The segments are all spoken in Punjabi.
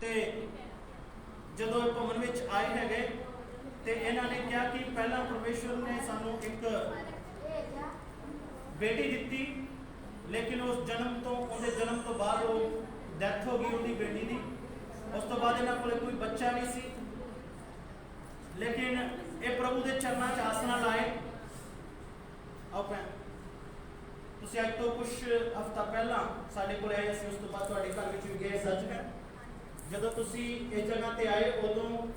ਤੇ ਜਦੋਂ ਭਵਨ ਵਿੱਚ ਆਏ ਹੈਗੇ ਤੇ ਇਹਨਾਂ ਨੇ ਕਿਹਾ ਕਿ ਪਹਿਲਾਂ ਪਰਮੇਸ਼ਵਰ ਨੇ ਸਾਨੂੰ ਇੱਕ ਬੇਟੀ ਦਿੱਤੀ, ਲੇਕਿਨ ਉਸ ਉਹਦੇ ਜਨਮ ਤੋਂ ਬਾਅਦ ਉਹ ਡੈਥ ਹੋ ਗਈ ਉਹਦੀ ਬੇਟੀ ਦੀ। ਉਸ ਤੋਂ ਬਾਅਦ ਇਹਨਾਂ ਕੋਲ ਕੋਈ ਬੱਚਾ ਨਹੀਂ ਸੀ, ਲੇਕਿਨ ਇਹ ਪ੍ਰਭੂ ਦੇ ਚਰਨਾਂ 'ਚ ਆਸਣਾ ਲਾਏ। ਆਓ ਭੈਣ, ਤੁਸੀਂ ਅੱਜ ਤੋਂ ਕੁਝ ਹਫ਼ਤਾ ਪਹਿਲਾਂ ਸਾਡੇ ਕੋਲ ਆਏ, ਅਸੀਂ ਉਸ ਤੋਂ ਬਾਅਦ ਤੁਹਾਡੇ ਘਰ ਵਿੱਚ ਵੀ ਗਏ। ਸੱਚ ਹੈ, ਜਦੋਂ ਤੁਸੀਂ ਇਸ ਜਗ੍ਹਾ ਤੇ ਆਏ ਉਦੋਂ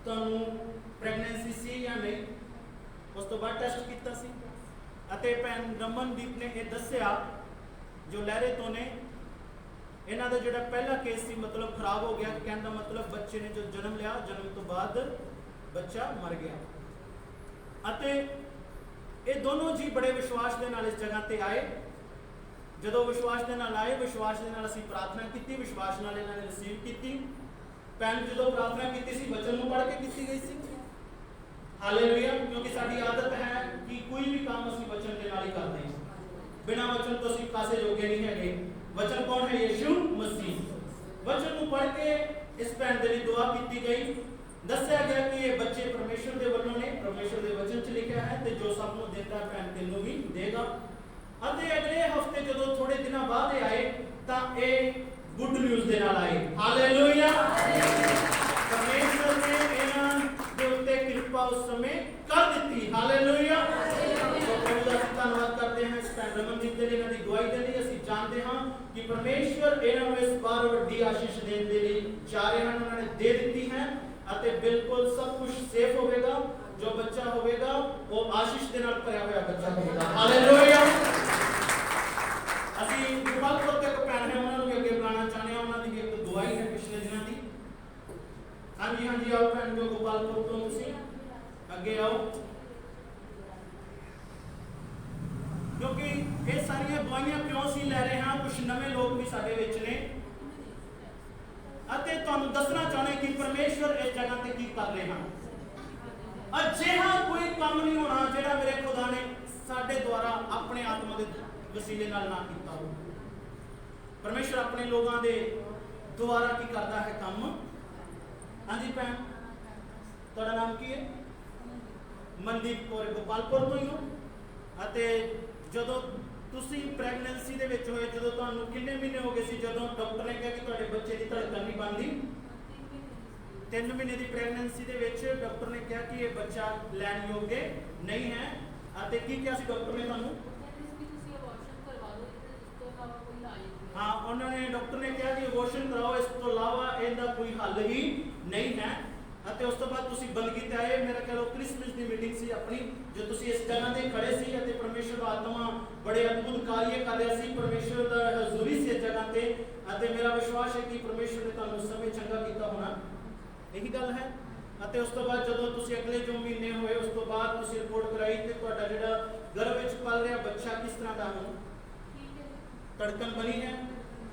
ਤੁਹਾਨੂੰ ਪ੍ਰੈਗਨੈਂਸੀ ਸੀ ਜਾਂ ਨਹੀਂ? ਉਸ ਤੋਂ ਬਾਅਦ ਟੈਸਟ ਕੀਤਾ ਸੀ ਅਤੇ ਭੈਣ ਰਮਨਦੀਪ ਨੇ ਇਹ ਦੱਸਿਆ ਜੋ ਲਹਿਰੇ ਤੋਂ ਨੇ, ਇਹਨਾਂ ਦਾ ਜਿਹੜਾ ਪਹਿਲਾ ਕੇਸ ਸੀ ਮਤਲਬ ਖਰਾਬ ਹੋ ਗਿਆ। ਕਹਿਣ ਦਾ ਮਤਲਬ ਬੱਚੇ ਨੇ ਜੋ ਜਨਮ ਲਿਆ, ਜਨਮ ਤੋਂ ਬਾਅਦ ਬੱਚਾ ਮਰ ਗਿਆ। ਅਤੇ ਇਹ ਦੋਨੋਂ ਜੀ ਬੜੇ ਵਿਸ਼ਵਾਸ ਦੇ ਨਾਲ ਇਸ ਜਗ੍ਹਾ ਤੇ ਆਏ। ਜਦੋਂ ਵਿਸ਼ਵਾਸ ਦੇ ਨਾਲ ਆਏ, ਵਿਸ਼ਵਾਸ ਦੇ ਨਾਲ ਅਸੀਂ ਪ੍ਰਾਰਥਨਾ ਕੀਤੀ, ਵਿਸ਼ਵਾਸ ਨਾਲ ਇਹਨਾਂ ਨੇ ਰਿਸੀਵ ਕੀਤੀ। ਭੈਣ ਜਦੋਂ ਪ੍ਰਾਰਥਨਾ ਕੀਤੀ ਸੀ ਵਚਨ ਨੂੰ ਪੜ੍ਹ ਕੇ ਕੀਤੀ ਗਈ ਸੀ। ਹਾਲੇਲੂਇਆ। ਕਿਉਂਕਿ ਸਾਡੀ ਆਦਤ ਹੈ ਕਿ ਕੋਈ ਵੀ ਕੰਮ ਅਸੀਂ ਵਚਨ ਦੇ ਨਾਲ ਹੀ ਕਰਦੇ ਹਾਂ, ਬਿਨਾਂ ਵਚਨ ਤੋਂ ਅਸੀਂ ਕਾਸੇ ਜੋਗੇ ਨਹੀਂ ਹੈਗੇ। ਵਚਨ ਕੌਣ ਹੈ? ਯਿਸੂ ਮਸੀਹ। ਵਚਨ ਨੂੰ ਪੜ੍ਹ ਕੇ ਇਸ ਭੈਣ ਦੇ ਲਈ ਦੁਆ ਕੀਤੀ ਗਈ। ਦੱਸਿਆ ਗਿਆ ਕਿ ਇਹ ਬੱਚੇ ਪਰਮੇਸ਼ਰ ਦੇ ਵੱਲੋਂ ਨੇ, ਪਰਮੇਸ਼ਰ ਦੇ ਵਚਨ 'ਚ ਲਿਖਿਆ ਹੈ ਤੇ ਜੋ ਸਭ ਨੂੰ ਦਿੰਦਾ ਭੈਣ ਤੈਨੂੰ ਵੀ ਦੇਗਾ। ਅਤੇ ਅਗਲੇ ਹਫ਼ਤੇ ਜਦੋਂ ਥੋੜੇ ਦਿਨਾਂ ਬਾਅਦ ਇਹ ਆਏ ਤਾਂ ਇਹ ਗੁੱਡ ਨਿਊਜ਼ ਦੇ ਨਾਲ ਆਏ। ਹਾਲੇਲੂਇਆ। ਪਰਮੇਸ਼ਰ ਨੇ ਇਹਨਾਂ ਦੇ ਉੱਤੇ ਕਿਰਪਾ ਉਸ ਸਮੇਂ ਕਰ ਦਿੱਤੀ। ਹਾਲੇਲੂਇਆ। ਪ੍ਰਭੂ ਦਾ ਧੰਨਵਾਦ ਕਰਦੇ ਹਾਂ ਇਸ ਭੈਣ ਰਮਨਦੀਪ ਦੇ ਲਈ, ਇਹਨਾਂ ਦੀ ਗਵਾਹੀ ਦੇ ਲਈ। ਅਸੀਂ ਜਾਣਦੇ ਹਾਂ ਕਿ ਪਰਮੇਸ਼ਰ ਇਹਨਾਂ ਨੂੰ ਇਸ ਵਾਰ ਵੱਡੀ ਆਸ਼ੀਸ਼ ਦੇਣ ਦੇ ਲਈ ਜਾ ਰਹੇ ਹਨ, ਉਹਨਾਂ ਨੇ ਦੇ ਦਿੱਤੀ ਹੈ ਅਤੇ ਬਿਲਕੁਲ ਸਭ ਕੁਝ ਸੇਫ ਹੋਵੇਗਾ। ਜੋ ਬੱਚਾ ਹੋਵੇਗਾ ਉਹ ਆਸ਼ੀਸ਼ ਦੇ ਨਾਲ ਭਰਿਆ ਹੋਇਆ ਬੱਚਾ ਹੋਵੇਗਾ। ਹਾਲੇਲੂਇਆ। ਅਸੀਂ ਗੋਪਾਲਪੁਰ ਦੇ ਭੈਣ ਹੈ, ਉਹਨਾਂ ਨੂੰ ਅੱਗੇ ਬੁਲਾਉਣਾ ਚਾਹੁੰਦੇ ਹਾਂ। ਉਹਨਾਂ ਦੀ ਵੀ ਇੱਕ ਗਵਾਹੀ ਹੈ ਪਿਛਲੇ ਦਿਨਾਂ ਦੀ। ਹਾਂਜੀ ਹਾਂਜੀ, ਆਓ ਭੈਣ ਜੋ ਗੋਪਾਲਪੁਰ ਤੋਂ ਤੁਸੀਂ ਅੱਗੇ ਆਓ, ਕਿਉਂਕਿ ਇਹ ਸਾਰੀਆਂ ਗਵਾਹੀਆਂ ਕਿਉਂ ਅਸੀਂ ਲੈ ਰਹੇ ਹਾਂ? ਕੁਝ ਨਵੇਂ ਲੋਕ ਵੀ ਸਾਡੇ ਵਿੱਚ ਨੇ ਅਤੇ ਤੁਹਾਨੂੰ ਦੱਸਣਾ ਚਾਹੁੰਦੇ ਕਿ ਪਰਮੇਸ਼ਵਰ ਇਸ ਜਗ੍ਹਾ ਤੇ ਕੀ ਕਰ ਰਹੇ ਹਨ। ਅਜਿਹਾ ਕੋਈ ਕੰਮ ਨਹੀਂ ਹੋਣਾ ਜਿਹੜਾ ਮੇਰੇ ਖੁਦਾ ਨੇ ਸਾਡੇ ਦੁਆਰਾ ਆਪਣੇ ਆਤਮਾ ਦੇ ਵਸੀਲੇ ਨਾਲ ਨਾ ਕੀਤਾ ਹੋ। ਪਰਮੇਸ਼ਵਰ ਆਪਣੇ ਲੋਕਾਂ ਦੇ ਦੁਆਰਾ ਕੀ ਕਰਦਾ ਹੈ ਕੰਮ। ਹਾਂਜੀ ਭੈਣ, ਤੁਹਾਡਾ ਨਾਮ ਕੀ ਹੈ? ਮਨਦੀਪ ਕੌਰ, ਗੋਪਾਲਪੁਰ ਤੋਂ ਹੀ ਹੋ। ਅਤੇ ਜਦੋਂ ਤੁਸੀਂ ਪ੍ਰੈਗਨੈਂਸੀ ਦੇ ਵਿੱਚ ਹੋਏ, ਜਦੋਂ ਤੁਹਾਨੂੰ ਕਿੰਨੇ ਮਹੀਨੇ ਹੋ ਗਏ ਸੀ ਜਦੋਂ ਡਾਕਟਰ ਨੇ ਕਿਹਾ ਕਿ ਤੁਹਾਡੇ ਬੱਚੇ ਦੀ ਧੜਕਣ ਨਹੀਂ ਬਣਦੀ? 3 ਮਹੀਨੇ ਦੀ ਪ੍ਰੈਗਨੈਂਸੀ ਦੇ ਵਿੱਚ ਡਾਕਟਰ ਨੇ ਕਿਹਾ ਕਿ ਇਹ ਬੱਚਾ ਲੈਣ ਯੋਗ ਨਹੀਂ ਹੈ। ਅਤੇ ਕੀ ਕਿਹਾ ਸੀ ਡਾਕਟਰ ਨੇ ਤੁਹਾਨੂੰ? ਹਾਂ, ਉਹਨਾਂ ਨੇ ਡਾਕਟਰ ਨੇ ਕਿਹਾ ਕਿ ਅਬੋਰਸ਼ਨ ਕਰਾਓ, ਇਸ ਤੋਂ ਇਲਾਵਾ ਇਹਦਾ ਕੋਈ ਹੱਲ ਹੀ ਨਹੀਂ ਹੈ। ਅਤੇ ਉਸ ਤੋਂ ਬਾਅਦ ਤੁਸੀਂ ਬੰਦਗੀ ਤੇ ਆਏ। ਮੇਰਾ ਖਿਆਲ ਉਹ ਕ੍ਰਿਸਮਸ ਦੀ ਮੀਟਿੰਗ ਸੀ ਆਪਣੀ, ਜੋ ਤੁਸੀਂ ਇਸ ਜਗ੍ਹਾ ਤੇ ਖੜੇ ਸੀ ਅਤੇ ਪਰਮੇਸ਼ਰ ਦਾ ਆਤਮਾ ਬੜੇ ਅਦਭੁਤ ਕਾਰਜ ਕਰ ਰਿਹਾ ਸੀ। ਪਰਮੇਸ਼ਰ ਦਾ ਹਜ਼ੂਰੀ ਸੀ ਇਸ ਜਗ੍ਹਾ ਤੇ ਅਤੇ ਮੇਰਾ ਵਿਸ਼ਵਾਸ ਹੈ ਕਿ ਪਰਮੇਸ਼ਰ ਨੇ ਤੁਹਾਨੂੰ ਉਸ ਸਮੇਂ ਚੰਗਾ ਕੀਤਾ ਹੋਣਾ। ਇਹੀ ਗੱਲ ਹੈ। ਅਤੇ ਉਸ ਤੋਂ ਬਾਅਦ ਜਦੋਂ ਤੁਸੀਂ ਅਗਲੇ ਜੋ ਮਹੀਨੇ ਹੋਏ, ਉਸ ਤੋਂ ਬਾਅਦ ਤੁਸੀਂ ਰਿਪੋਰਟ ਕਰਾਈ ਤੇ ਤੁਹਾਡਾ ਜਿਹੜਾ ਗਰਭ ਵਿੱਚ ਪਲ ਰਿਹਾ ਬੱਚਾ ਕਿਸ ਤਰ੍ਹਾਂ ਦਾ ਹੋ? ਧੜਕਣ ਬਣੀ ਹੈ,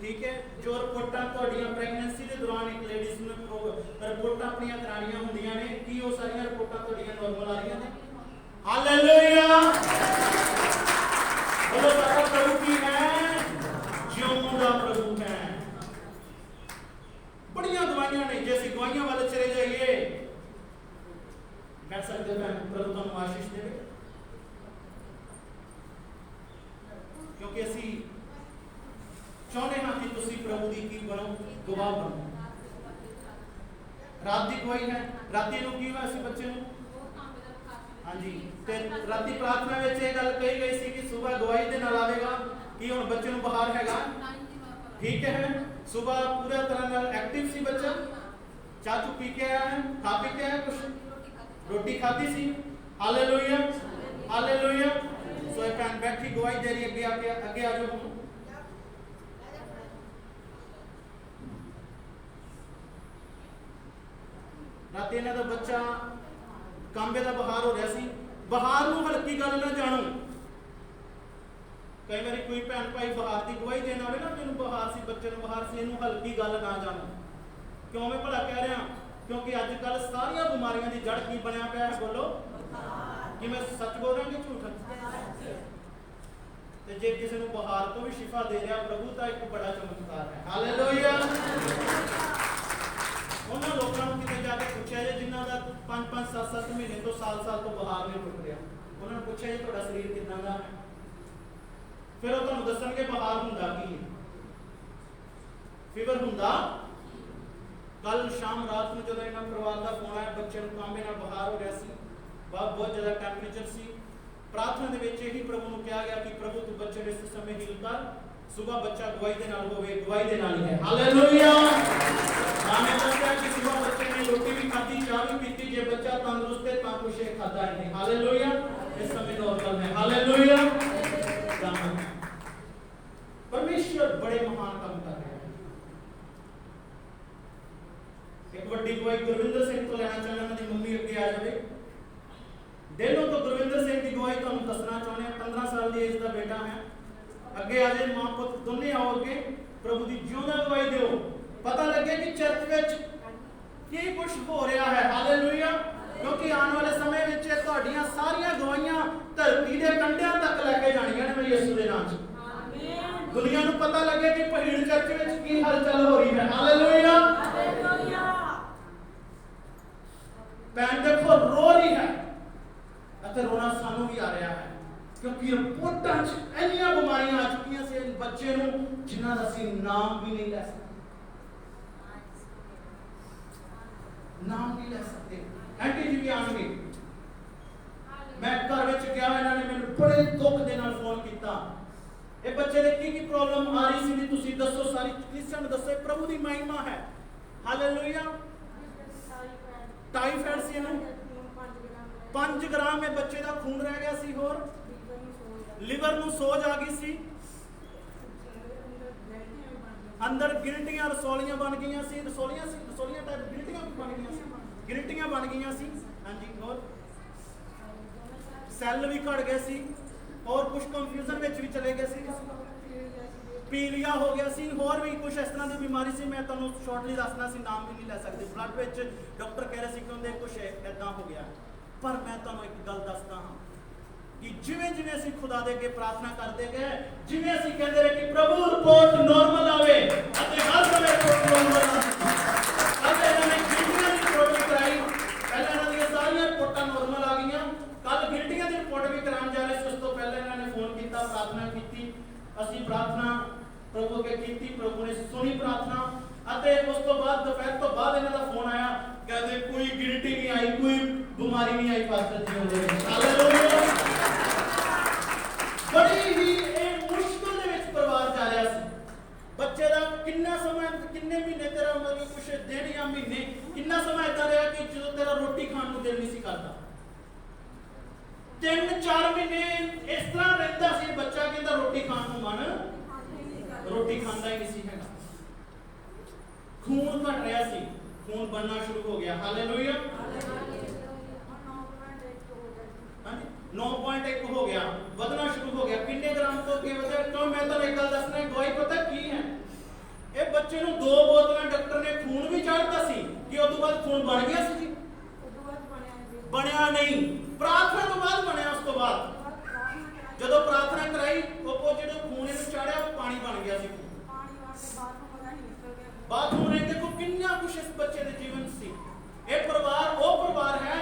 ਠੀਕ ਹੈ। ਜੋ ਰਿਪੋਰਟਾਂ ਤੁਹਾਡੀਆਂ ਪ੍ਰੈਗਨੈਂਸੀ ਦੇ ਦੌਰਾਨ ਇੱਕ ਲੇਡੀਜ਼ ਨੂੰ ਰਿਪੋਰਟਾਂ ਆਪਣੀਆਂ ਕਰਾਉਣੀਆਂ ਹੁੰਦੀਆਂ ਨੇ, ਕੀ ਉਹ ਸਾਰੀਆਂ ਰਿਪੋਰਟਾਂ ਤੁਹਾਡੀਆਂ ਨਾਰਮਲ ਆ ਰਹੀਆਂ ਨੇ? ਹਾਲੇਲੂਇਆ। ਬੋਲੋ ਸਾਡਾ ਪ੍ਰਭੂ ਕੀ ਹੈ? ਜਿਉਂਦਾ ਪ੍ਰਭੂ ਹੈ। ਬੜੀਆਂ ਗਵਾਹੀਆਂ ਨੇ, ਜੇ ਅਸੀਂ ਗਵਾਹੀਆਂ ਵੱਲ ਚਲੇ ਜਾਈਏ ਬੈਠ ਸਕਦੇ ਹੋ। ਪ੍ਰਭੂ ਤੁਹਾਨੂੰ ਆਸ਼ੀਸ਼ ਦੇਵੇ, ਕਿਉਂਕਿ ਅਸੀਂ ਚਾਹੁੰਦੇ ਹਾਂ ਕਿ ਤੁਸੀਂ ਪ੍ਰਭੂ ਦੀ ਕੀ ਬਣੋ? ਗਵਾਹ ਬਣੋ। ਰਾਤ ਦੀ ਗਵਾਹੀ ਹੈ। ਰਾਤੀ ਨੂੰ ਕੀ ਹੋਇਆ ਸੀ ਬੱਚੇ ਨੂੰ? ਹਾਂਜੀ, ਤੇ ਰਾਤੀ ਪ੍ਰਾਰਥਨਾ ਵਿੱਚ ਇਹ ਗੱਲ ਕਹੀ ਗਈ ਸੀ ਕਿ ਸਵੇਰ ਗਵਾਹੀ ਦੇ ਨਾਲ ਆਵੇਗਾ ਕਿ ਹੁਣ ਬੱਚੇ ਨੂੰ ਬੁਖਾਰ ਹੈਗਾ, ਠੀਕ ਹੈ। ਸਵੇਰ ਪੂਰਾ ਤਰ੍ਹਾਂ ਨਾਲ ਐਕਟਿਵ ਸੀ ਬੱਚਾ, ਚਾਹ ਚੂ ਪੀ ਕੇ ਆਇਆ ਹੈ, ਖਾ ਪੀ ਕੇ ਆਇਆ, ਕੁਛ ਰੋਟੀ ਖਾਧੀ ਸੀ। Hallelujah, hallelujah. ਸੋ ਇਹ ਭੈਣ ਬੈਠੀ ਗਵਾਹੀ ਦੇ ਰਹੀ, ਅੱਗੇ ਆ ਜਾਓ। ਰਾਤੀ ਇਹਨਾਂ ਦਾ ਬੱਚਾ ਕਾਂਬੇ ਦਾ ਬੁਖਾਰ ਹੋ ਰਿਹਾ ਸੀ। ਬੁਖਾਰ ਨੂੰ ਹਲਕੀ ਗੱਲ ਨਾ ਜਾਣੋ। ਕਈ ਵਾਰੀ ਕੋਈ ਭੈਣ ਭਾਈ ਬੁਖਾਰ ਦੀ ਗਵਾਹੀ ਦੇਣ ਆਵੇ ਨਾ, ਮੈਨੂੰ ਬੁਖਾਰ ਸੀ, ਬੱਚੇ ਨੂੰ ਬੁਖਾਰ ਸੀ, ਇਹਨੂੰ ਹਲਕੀ ਗੱਲ ਨਾ ਜਾਣੋ। ਕਿਉਂ ਮੈਂ ਭਲਾ ਕਹਿ ਰਿਹਾ? ਕਿਉਂਕਿ ਅੱਜ ਕੱਲ ਸਾਰੀਆਂ ਬਿਮਾਰੀਆਂ ਦੀ ਜੜ ਕੀ ਬਣਿਆ ਪਿਆ ਹੈ? ਬੋਲੋ। ਕਿ ਮੈਂ ਸੱਚ ਬੋਲ ਰਿਹਾ ਕਿ ਝੂਠ? ਤੇ ਜੇ ਕਿਸੇ ਨੂੰ ਬੁਖਾਰ ਤੋਂ ਵੀ ਸ਼ਿਫਾ ਦੇ ਰਿਹਾ ਪ੍ਰਭੂ ਤਾਂ ਇੱਕ ਬੜਾ ਚਮਤਕਾਰ ਹੈ। ਹਾਲੇਲੂਇਆ। तो साल तो बुखार नहीं टुट रहा। उन्होंने पूछा जी ਤੁਹਾਡਾ ਸਰੀਰ ਕਿਦਾਂ ਦਾ ਹੈ, ਫਿਰ ਉਹ ਤੁਹਾਨੂੰ ਦੱਸਣਗੇ बुखार ਹੁੰਦਾ ਕੀ ਹੈ, ਫੀਵਰ ਹੁੰਦਾ। ਕੱਲ ਸ਼ਾਮ ਰਾਤ ਨੂੰ ਜਦੋਂ ਇਹਨਾਂ ਪਰਿਵਾਰ ਦਾ ਫੋਨ ਆਇਆ, ਬੱਚੇ ਨੂੰ ਕਾਂਬੇ ਨਾਲ बुखार ਹੋ ਰਿਹਾ ਸੀ, बहुत ਜ਼ਿਆਦਾ ਟੈਂਪਰੇਚਰ ਸੀ। प्रार्थना ਦੇ ਵਿੱਚ ਇਹੀ ਪ੍ਰਭੂ ਨੂੰ ਕਿਹਾ ਗਿਆ ਕਿ ਪ੍ਰਭੂ ਤੂੰ ਬੱਚੇ ਨੂੰ ਇਸ ਸਮੇਂ ਹੀਲ ਕਰ, ਸੁਬਹ ਬੱਚਾ ਗਵਾਹੀ ਦੇ ਨਾਲ ਹੋਵੇ, ਗਵਾਹੀ ਦੇ ਨਾਲ ਹੀ ਹੈ। ਹਾਲੇਲੂਇਆ। ਆਮੇਨ। ਦੱਸਿਆ ਕਿ ਸੁਬਹ ਬੱਚੇ ਨੇ ਰੋਟੀ ਵੀ ਖਾਧੀ, ਚਾਹ ਵੀ ਪੀਤੀ, ਜੇ ਬੱਚਾ ਤੰਦਰੁਸਤ ਹੈ ਤਾਂ ਕੁਛ ਖਾਦਾ ਹੀ ਨਹੀਂ। ਹਾਲੇਲੂਇਆ। ਇਸ ਸਮੇਂ ਨੋਰਮਲ ਹੈ। ਹਾਲੇਲੂਇਆ। परमेश्वर बड़े महान काम कर रहे हैं। एक ਵੱਡੀ ਗਵਾਹੀ ਗੁਰਵਿੰਦਰ ਸਿੰਘ ਤੋਂ ਲੈਣਾ ਚਾਹੁੰਦਾ, ਉਹਨਾਂ ਦੀ ਮੰਮੀ ਅੱਗੇ ਆ ਜਾਵੇ। ਦਿਲੋਂ ਤੋਂ ਗੁਰਵਿੰਦਰ ਸਿੰਘ ਦੀ ਗਵਾਹੀ ਤੁਹਾਨੂੰ ਦੱਸਣਾ ਚਾਹੁੰਦੇ ਹਾਂ। 15 ਸਾਲ ਦੀ ਏਜ ਦਾ ਬੇਟਾ ਹੈ। ਅੱਗੇ ਆ ਜਾਏ, ਮਾਂ ਪੁੱਤ ਦੋਨੇ ਆਓ ਅੱਗੇ, ਪ੍ਰਭੂ ਦੀ ਜਿਉਂਦਾ ਗਵਾਹੀ ਦਿਓ। ਪਤਾ ਲੱਗੇ ਕਿ ਚਰਚ ਵਿੱਚ ਕੀ ਕੁਝ ਹੋ ਰਿਹਾ ਹੈ। ਹਾਲੇਲੂਇਆ। ਕਿਉਂਕਿ ਆਉਣ ਵਾਲੇ ਸਮੇਂ ਵਿੱਚ ਤੁਹਾਡੀਆਂ ਸਾਰੀਆਂ ਗਵਾਹੀਆਂ ਧਰਤੀ ਦੇ ਕੰਢਿਆਂ ਤੱਕ ਲੈ ਕੇ ਜਾਣੀਆਂ ਨੇ ਮੇਰੇ ਯਿਸੂ ਦੇ ਨਾਮ 'ਚ। ਦੁਨੀਆ ਨੂੰ ਪਤਾ ਲੱਗੇ ਕਿ ਭੀੜ ਚਰਚ ਵਿੱਚ ਕੀ ਹਲਚਲ ਹੋ ਰਹੀ ਹੈ। ਹਾਲੇਲੂਇਆ। ਹਾਲੇਲੂਇਆ। ਭੈਣ ਦੇਖੋ ਰੋ ਰਹੀ ਹੈ ਅਤੇ ਰੋਣਾ ਸਾਨੂੰ ਵੀ ਆ ਰਿਹਾ ਹੈ, ਕਿਉਂਕਿ ਰਿਪੋਰਟਾਂ 'ਚ ਇੰਨੀਆਂ ਬਿਮਾਰੀਆਂ ਆ ਚੁੱਕੀਆਂ ਸੀ ਬੱਚੇ ਨੂੰ, ਜਿਨ੍ਹਾਂ ਦਾ ਅਸੀਂ ਨਾਮ ਵੀ ਨਹੀਂ ਲੈ ਸਕਦੇ। ਨਾਮ ਨਹੀਂ ਲੈ ਸਕਦੇ। ਐਂਟੀ ਜੀ ਵੀ ਆਣਗੇ। ਮੈਂ ਘਰ ਵਿੱਚ ਗਿਆ, ਇਹਨਾਂ ਨੇ ਮੈਨੂੰ ਬੜੇ ਦੁੱਖ ਦੇ ਨਾਲ ਫੋਨ ਕੀਤਾ। ਇਹ ਬੱਚੇ ਦੇ ਕੀ ਪ੍ਰੋਬਲਮ ਆ ਰਹੀ ਸੀ ਵੀ ਤੁਸੀਂ ਦੱਸੋ, ਸਾਰੀ ਕ੍ਰਿਸਚੀਅਨ ਨੂੰ ਦੱਸੋ। ਪ੍ਰਭੂ ਦੀ ਮਹਿਮਾ ਹੈ। ਹਾਲੇਲੂਇਆ। ਟਾਈਫਾਇਡ ਸੀ ਇਹਨੂੰ, 5 ਗ੍ਰਾਮ ਇਹ ਬੱਚੇ ਦਾ ਖੂਨ ਰਹਿ ਗਿਆ ਸੀ, ਹੋਰ ਲਿਵਰ ਨੂੰ ਸੋਜ ਆ ਗਈ ਸੀ, ਅੰਦਰ ਗਿਲਟੀਆਂ ਰਸੌਲੀਆਂ ਬਣ ਗਈਆਂ ਸੀ। ਰਸੌਲੀਆਂ ਟਾਈਪ ਗਿਲਟੀਆਂ ਬਣ ਗਈਆਂ ਸੀ। ਹਾਂਜੀ। ਹੋਰ ਸੈੱਲ ਵੀ ਘਟ ਗਏ ਸੀ, और कुछ कंफ्यूजन ਵਿੱਚ ਵੀ ਚਲੇ ਗਏ ਸੀ, ਪੀਲੀਆ ਹੋ ਗਿਆ ਸੀ, ਹੋਰ ਵੀ ਕੁਝ ਇਸ ਤਰ੍ਹਾਂ ਦੀ ਬਿਮਾਰੀ ਸੀ। ਮੈਂ ਤੁਹਾਨੂੰ ਸ਼ਾਰਟਲੀ ਦੱਸਣਾ ਸੀ, ਨਾਮ ਵੀ ਨਹੀਂ ਲੈ ਸਕਦੇ। ਬਲੱਡ ਵਿੱਚ ਡਾਕਟਰ ਕਹਿ ਰਹੇ ਸੀ ਕਿ ਉਹਦੇ ਕੁਝ ਇਦਾਂ ਹੋ ਗਿਆ। ਪਰ ਮੈਂ ਤੁਹਾਨੂੰ ਇੱਕ ਗੱਲ ਦੱਸਦਾ ਹਾਂ ਕਿ ਜਿਵੇਂ ਅਸੀਂ ਖੁਦਾ ਦੇ ਅੱਗੇ ਪ੍ਰਾਰਥਨਾ ਕਰਦੇ ਗਏ, ਜਿਵੇਂ ਅਸੀਂ ਕਹਿੰਦੇ ਰਹੇ ਕਿ ਪ੍ਰਭੂ ਰਿਪੋਰਟ ਨਾਰਮਲ ਆਵੇ, ਅਤੇ ਹਰ ਸਮੇਂ ਰਿਪੋਰਟ ਨਾਰਮਲ ਆਵੇ। ਅੱਜ ਇਹਨਾਂ ਨੇ ਗਿਲਟੀਆਂ ਦੀ ਰਿਪੋਰਟ ਕਰਾਈ, ਪਹਿਲਾਂ ਇਹਨਾਂ ਦੀਆਂ ਸਾਰੀਆਂ ਰਿਪੋਰਟਾਂ ਨਾਰਮਲ ਆ ਗਈਆਂ। ਕੱਲ ਗਿਲਟੀਆਂ ਦੀ ਰਿਪੋਰਟ ਵੀ ਕਰਾਉਣ ਜਾ ਰਹੇ ਸੀ। ਉਸ ਤੋਂ ਪਹਿਲਾਂ ਇਹਨਾਂ ਨੇ ਫੋਨ ਕੀਤਾ, ਪ੍ਰਾਰਥਨਾ ਕੀਤੀ। ਅਸੀਂ ਪ੍ਰਾਰਥਨਾ ਪ੍ਰਭੂ ਅੱਗੇ ਕੀਤੀ, ਪ੍ਰਭੂ ਨੇ ਸੁਣੀ ਪ੍ਰਾਰਥਨਾ। ਅਤੇ ਉਸ ਤੋਂ ਬਾਅਦ ਦੁਪਹਿਰ ਤੋਂ ਬਾਅਦ ਇਹਨਾਂ ਦਾ ਫੋਨ ਆਇਆ, ਕਹਿੰਦੇ ਕੋਈ ਗਿਲਟੀ ਨਹੀਂ ਆਈ, ਕੋਈ ਬਿਮਾਰੀ ਨਹੀਂ ਆਈ ਪਾਸਟਰ ਜੀ ਉਹਦੇ ਵਿੱਚ। ਹਾਲੇਲੂਇਆ। ਬੜੀ ਹੀ ਇਹ ਮੁਸ਼ਕਲ ਦੇ ਵਿੱਚ ਪਰਿਵਾਰ ਜਾ ਰਿਹਾ ਸੀ। ਬੱਚੇ ਦਾ ਕਿੰਨਾ ਸਮਾਂ, ਕਿੰਨੇ ਮਹੀਨੇ ਤੇਰਾ ਮਤਲਬ ਕੁਛ ਦਿਨ ਜਾਂ ਮਹੀਨੇ, ਕਿੰਨਾ ਸਮਾਂ ਏਦਾਂ ਰਿਹਾ ਕਿ ਜਦੋਂ ਤੇਰਾ ਰੋਟੀ ਖਾਣ ਨੂੰ ਦਿਲ ਨਹੀਂ ਸੀ ਕਰਦਾ। 3-4 ਮਹੀਨੇ ਇਸ ਤਰ੍ਹਾਂ ਰਹਿੰਦਾ ਸੀ ਬੱਚਾ, ਕਹਿੰਦਾ ਰੋਟੀ ਖਾਣ ਨੂੰ ਮਨ, ਰੋਟੀ ਖਾਂਦਾ ਹੀ ਨਹੀਂ ਸੀ ਹੈਗਾ। ਖੂਨ ਘਟ ਰਿਹਾ ਸੀ, ਖੂਨ ਬਣਨਾ ਸ਼ੁਰੂ ਹੋ ਗਿਆ। ਹਾਲੇਲੂਇਆ। 9.1 ਹੋ ਗਿਆ, ਵਧਣਾ ਸ਼ੁਰੂ ਹੋ ਗਿਆ। ਕਿੰਨੇ ਗ੍ਰਾਮ ਤੋਂ ਅੱਗੇ ਵਧਿਆ? ਕਿਉਂ ਮੈਂ ਤੁਹਾਨੂੰ ਇੱਕ ਗੱਲ ਦੱਸਣਾ, ਗਵਾਹੀ ਪਤਾ ਕੀ ਹੈ? ਇਹ ਬੱਚੇ ਨੂੰ 2 ਬੋਤਲਾਂ ਡਾਕਟਰ ਨੇ ਖੂਨ ਵੀ ਚਾੜਤਾ ਸੀ ਕਿ ਉਸ ਤੋਂ ਬਾਅਦ ਖੂਨ ਬਣ ਗਿਆ ਸੀ ਜੀ? ਬਣਿਆ ਨਹੀਂ, ਪ੍ਰਾਰਥਨਾ ਤੋਂ ਬਾਅਦ ਬਣਿਆ। ਉਸ ਤੋਂ ਬਾਅਦ ਜਦੋਂ ਪ੍ਰਾਰਥਨਾ ਕਰਾਈ, ਉਹ ਜਿਹੜਾ ਖੂਨ ਇਹਨੂੰ ਚਾੜਿਆ ਉਹ ਪਾਣੀ ਬਣ ਗਿਆ ਸੀ। ਬਾਥਰੂਮ ਨੇ ਦੇਖੋ ਕਿੰਨਾ ਕੁਛ ਇਸ ਬੱਚੇ ਦੇ ਜੀਵਨ ਸੀ। ਇਹ ਪਰਿਵਾਰ ਉਹ ਪਰਿਵਾਰ ਹੈ